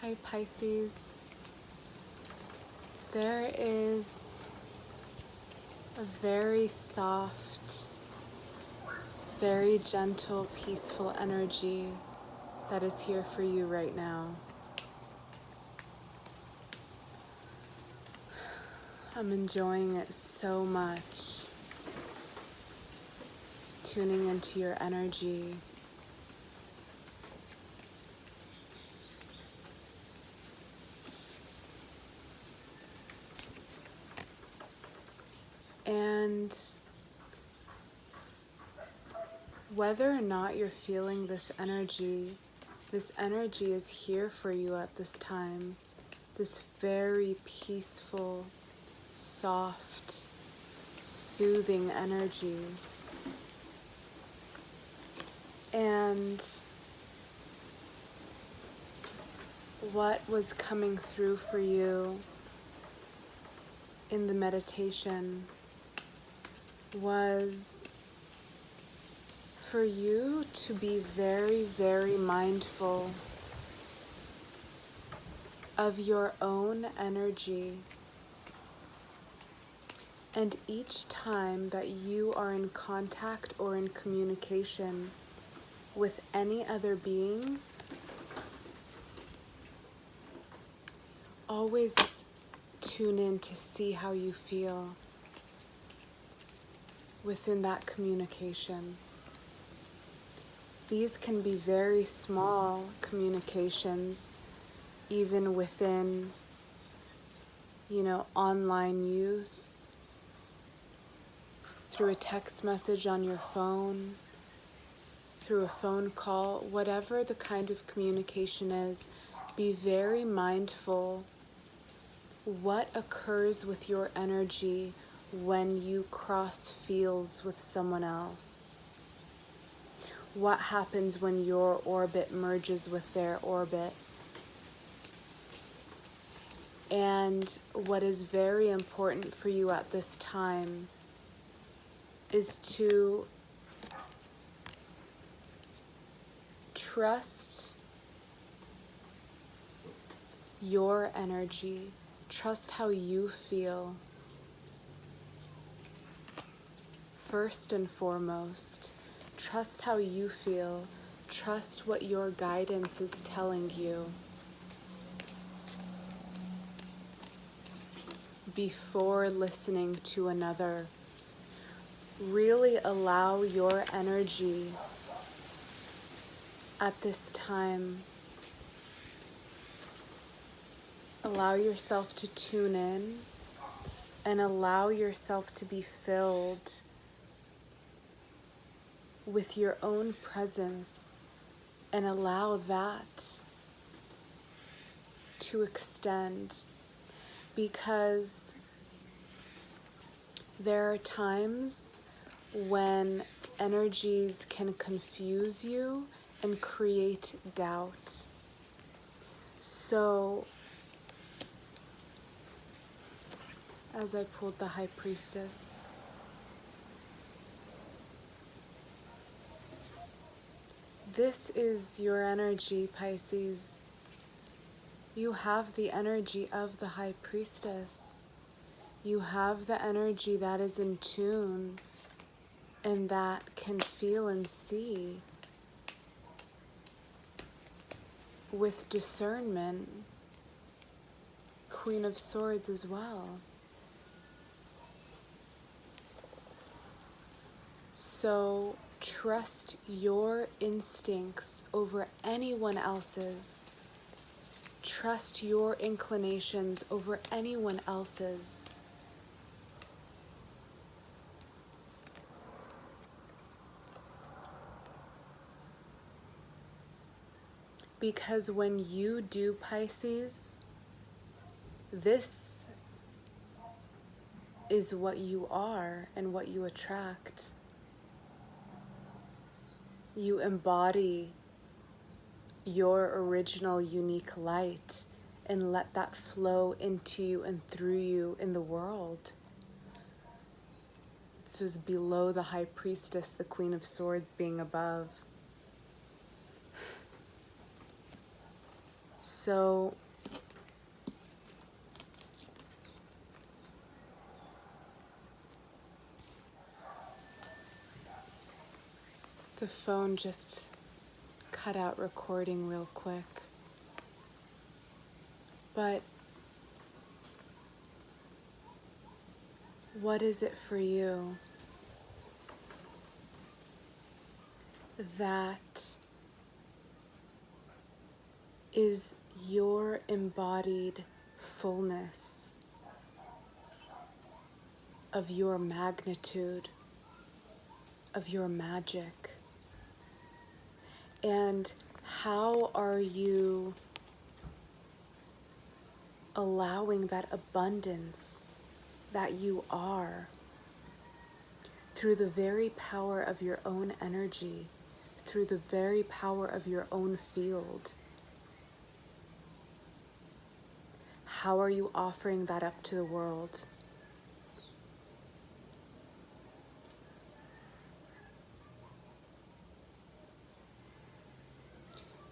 Hi Pisces, there is a very soft, very gentle, peaceful energy that is here for you right now. I'm enjoying it so much, tuning into your energy. And whether or not you're feeling this energy is here for you at this time. This very peaceful, soft, soothing energy. And what was coming through for you in the meditation was for you to be very, very mindful of your own energy. And each time that you are in contact or in communication with any other being, always tune in to see how you feel within that communication. These can be very small communications, even within, online use, through a text message on your phone, through a phone call, whatever the kind of communication is, be very mindful what occurs with your energy when you cross fields with someone else. What happens when your orbit merges with their orbit? And what is very important for you at this time is to trust your energy, trust how you feel. First and foremost, trust how you feel. Trust what your guidance is telling you before listening to another. Really allow your energy at this time. Allow yourself to tune in and allow yourself to be filled with your own presence, and allow that to extend, because there are times when energies can confuse you and create doubt. So, as I pulled the High Priestess, this is your energy, Pisces. You have the energy of the High Priestess. You have the energy that is in tune and that can feel and see with discernment. Queen of Swords as well. So trust your instincts over anyone else's. Trust your inclinations over anyone else's. Because when you do, Pisces, this is what you are and what you attract. You embody your original unique light and let that flow into you and through you in the world. It says below the High Priestess, the Queen of Swords being above. So the phone just cut out recording real quick. But what is it for you that is your embodied fullness of your magnitude, of your magic? And how are you allowing that abundance that you are through the very power of your own energy, through the very power of your own field? How are you offering that up to the world?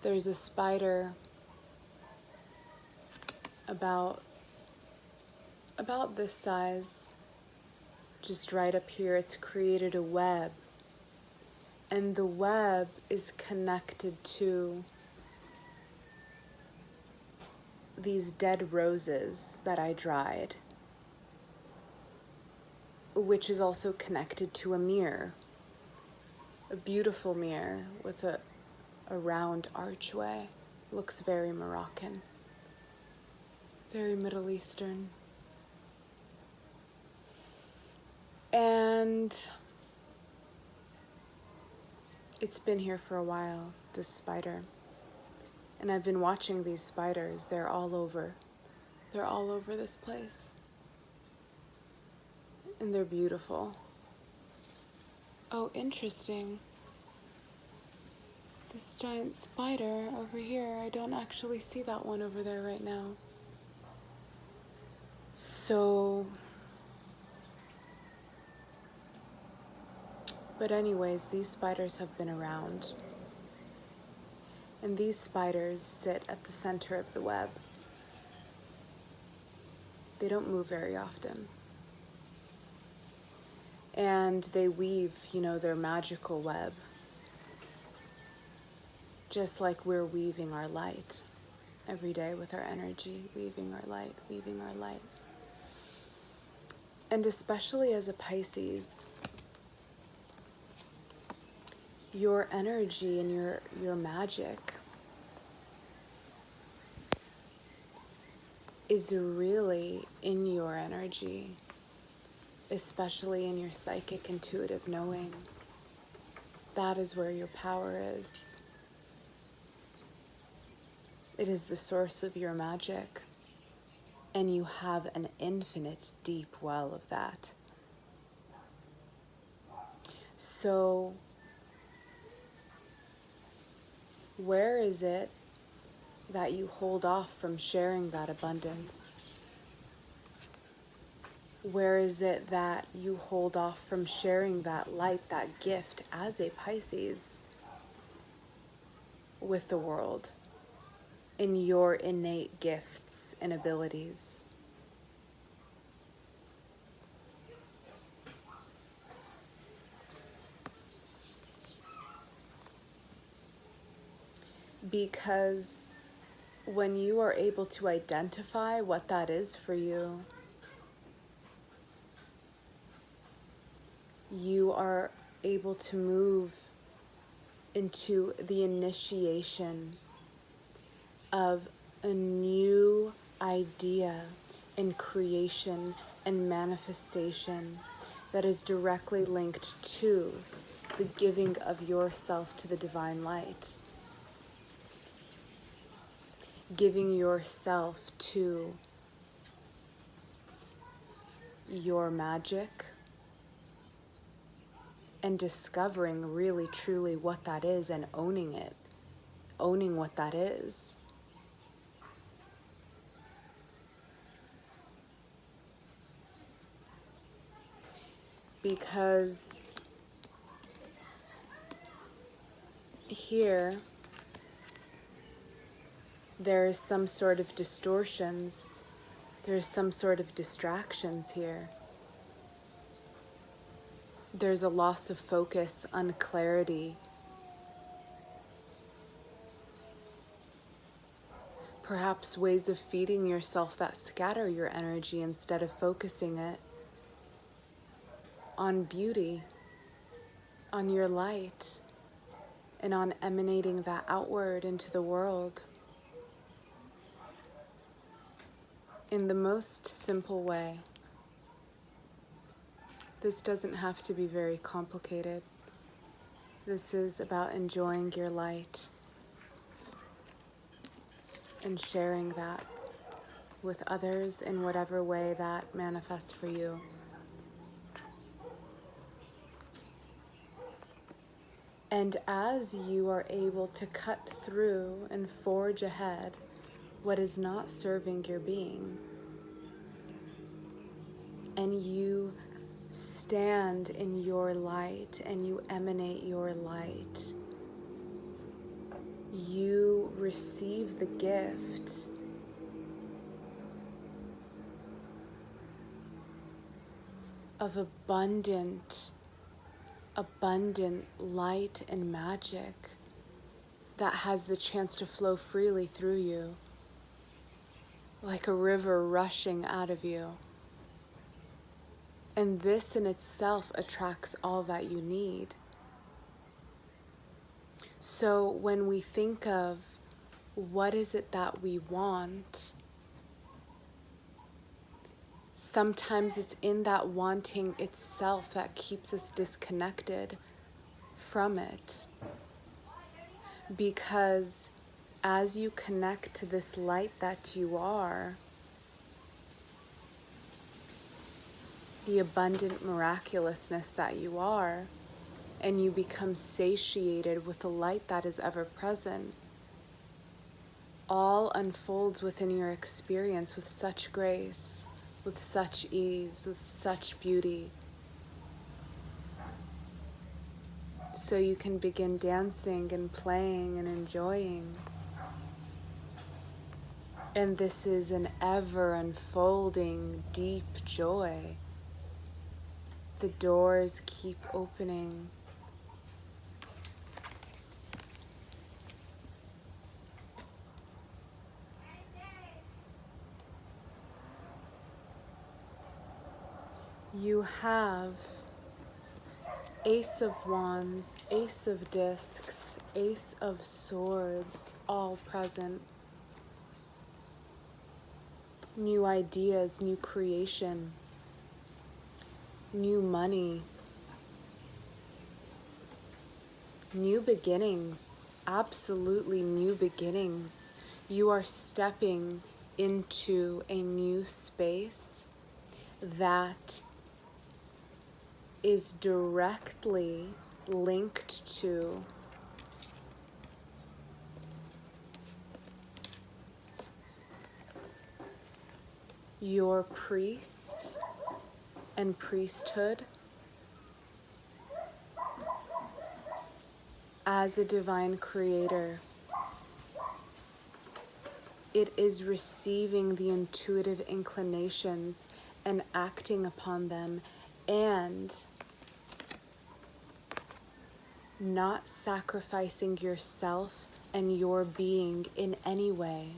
There's a spider about this size, just right up here. It's created a web, and the web is connected to these dead roses that I dried, which is also connected to a mirror, a beautiful mirror with a round archway. Looks very Moroccan, very Middle Eastern. And it's been here for a while, this spider. And I've been watching these spiders. They're all over. They're all over this place. And they're beautiful. Oh, interesting. This giant spider over here, I don't actually see that one over there right now. So, but anyways, these spiders have been around. And these spiders sit at the center of the web. They don't move very often. And they weave, their magical web. Just like we're weaving our light every day with our energy, weaving our light, weaving our light. And especially as a Pisces, your energy and your magic is really in your energy, especially in your psychic intuitive knowing. That is where your power is. It is the source of your magic, and you have an infinite deep well of that. So, where is it that you hold off from sharing that abundance? Where is it that you hold off from sharing that light, that gift as a Pisces with the world in your innate gifts and abilities? Because when you are able to identify what that is for you, you are able to move into the initiation of a new idea and creation and manifestation that is directly linked to the giving of yourself to the divine light. Giving yourself to your magic and discovering really truly what that is and owning it, owning what that is. Because here, there is some sort of distortions, there's some sort of distractions here. There's a loss of focus, unclarity. Perhaps ways of feeding yourself that scatter your energy instead of focusing it on beauty, on your light, and on emanating that outward into the world in the most simple way. This doesn't have to be very complicated. This is about enjoying your light and sharing that with others in whatever way that manifests for you. And as you are able to cut through and forge ahead what is not serving your being, and you stand in your light and you emanate your light, you receive the gift of abundant light and magic that has the chance to flow freely through you, like a river rushing out of you. And this in itself attracts all that you need. So when we think of what is it that we want, sometimes it's in that wanting itself that keeps us disconnected from it. Because as you connect to this light that you are, the abundant miraculousness that you are, and you become satiated with the light that is ever present, all unfolds within your experience with such grace, with such ease, with such beauty. So you can begin dancing and playing and enjoying. And this is an ever unfolding deep joy. The doors keep opening. You have Ace of Wands, Ace of Discs, Ace of Swords, all present. New ideas, new creation, new money, new beginnings, absolutely new beginnings. You are stepping into a new space that is directly linked to your priest and priesthood as a divine creator. It is receiving the intuitive inclinations and acting upon them, and not sacrificing yourself and your being in any way.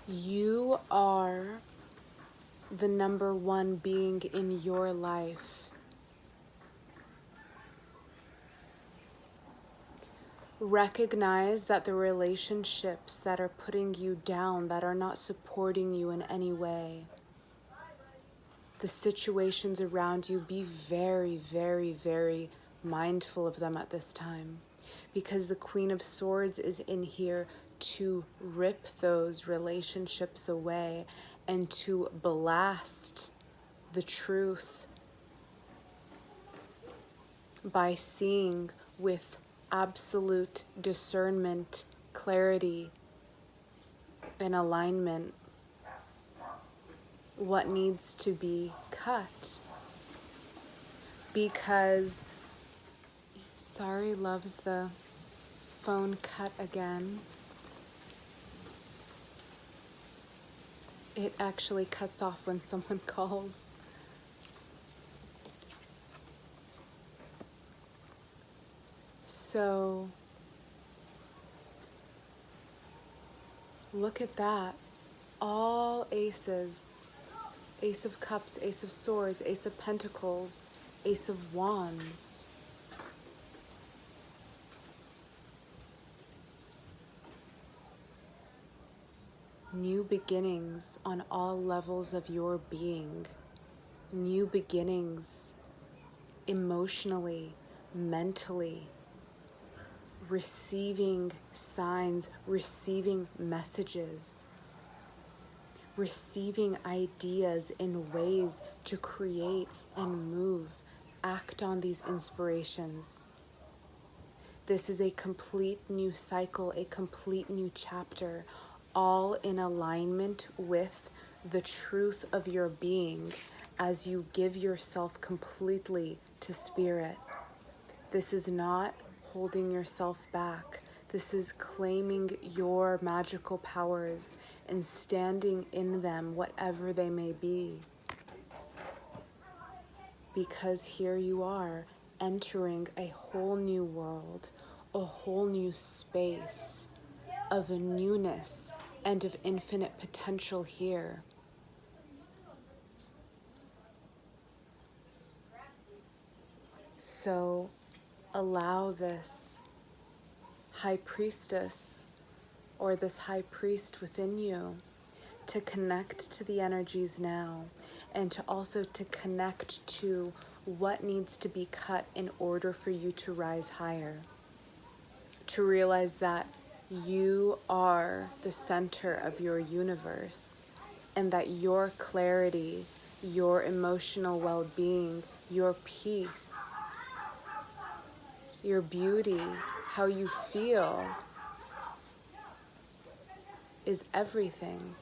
You are the number one being in your life. Recognize that the relationships that are putting you down, that are not supporting you in any way, the situations around you, be very, very, very mindful of them at this time, because the Queen of Swords is in here to rip those relationships away and to blast the truth by seeing with absolute discernment, clarity, and alignment what needs to be cut. Because, sorry, loves the phone cut again. It actually cuts off when someone calls. So look at that. All aces. Ace of Cups, Ace of Swords, Ace of Pentacles, Ace of Wands. New beginnings on all levels of your being. New beginnings emotionally, mentally, receiving signs, receiving messages, receiving ideas in ways to create and move, act on these inspirations. This is a complete new cycle, a complete new chapter, all in alignment with the truth of your being as you give yourself completely to Spirit. This is not holding yourself back. This is claiming your magical powers and standing in them, whatever they may be. Because here you are, entering a whole new world, a whole new space of a newness and of infinite potential here. So allow this high priestess or this high priest within you to connect to the energies now, and to also to connect to what needs to be cut in order for you to rise higher. To realize that you are the center of your universe, and that your clarity, your emotional well-being, your peace, your beauty, how you feel is everything.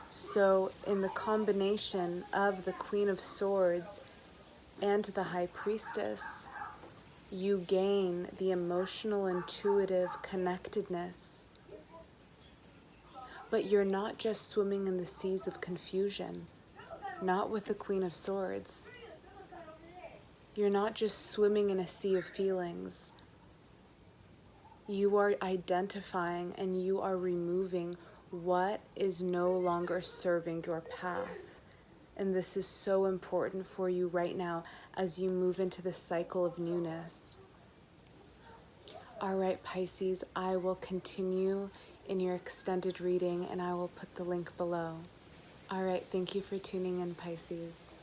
So in the combination of the Queen of Swords and the High Priestess, you gain the emotional, intuitive connectedness. But you're not just swimming in the seas of confusion, not with the Queen of Swords. You're not just swimming in a sea of feelings. You are identifying and you are removing what is no longer serving your path. And this is so important for you right now as you move into the cycle of newness. All right, Pisces, I will continue in your extended reading and I will put the link below. All right, thank you for tuning in, Pisces.